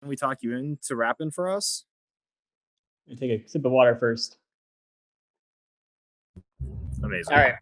Can we talk you into rapping for us? Let me take a sip of water first. Amazing. All right.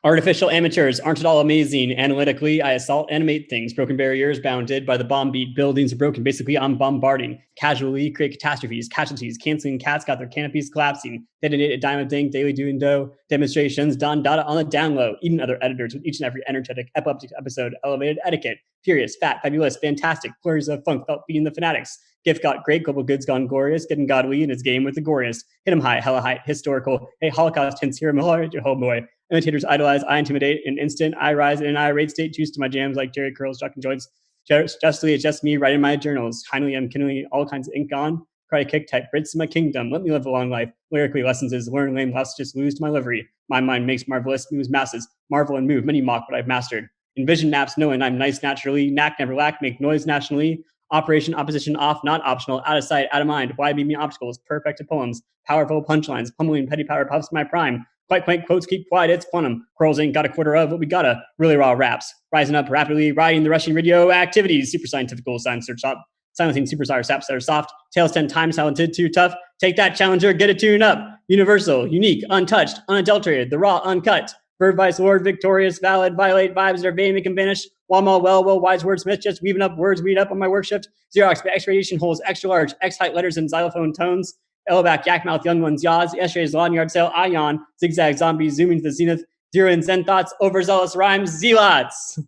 Artificial amateurs, aren't it all amazing? Analytically, I assault, animate things. Broken barriers bounded by the bomb beat. Buildings are broken. Basically, I'm bombarding. Casually create catastrophes, casualties. Canceling cats got their canopies collapsing. Detonate a dime of ding. Daily doing dough. Demonstrations. Done data on the down low. Even other editors with each and every energetic epileptic episode. Elevated etiquette. Furious, fat, fabulous, fantastic. Flurries of funk felt feeding the fanatics. Gift got great, global goods gone glorious, getting godly in his game with the goriest. Hit him high, hella high, historical. Hey, Holocaust hints here, oh boy. Imitators idolize, I intimidate, in instant, I rise in an irate state, juice to my jams like Jerry Curls, Chuck and Joints. Justly, it's just me writing my journals. Kindly, I'm kindling all kinds of ink on. Karate kick type Brits in my kingdom. Let me live a long life. Lyrically, lessons is learn lame, less just lose to my livery. My mind makes marvelous, moves masses. Marvel and move, many mock what I've mastered. Envision naps, knowing I'm nice naturally. Knack, never lack, make noise nationally. Operation, opposition, off, not optional. Out of sight, out of mind. Why be me obstacles? Perfect poems. Powerful punchlines. Pummeling petty power puffs my prime. Quite quaint quotes, keep quiet, it's quantum. Quarrels ain't got a quarter of what we gotta. Really raw raps. Rising up rapidly, riding the rushing radio activities. Super scientifical science search up. Silencing superstar saps that are soft. Tails 10 times talented, too tough. Take that, challenger, get it tuned up. Universal, unique, untouched, unadulterated, the raw, uncut. Verb vice lord, victorious, valid, violate vibes that are vain, make them vanish. While I'm all well, wise wordsmith, just weaving up words, weed up on my work shift. Xerox, X radiation holes, extra large, X height letters and xylophone tones. Elback, Yakmouth, Young Ones, Yaws, Yesterday's Lawn Yard Sale, Ion, Zigzag, Zombies, Zooming to the Zenith, Zero and Zen Thoughts, Overzealous Rhymes, Zealots.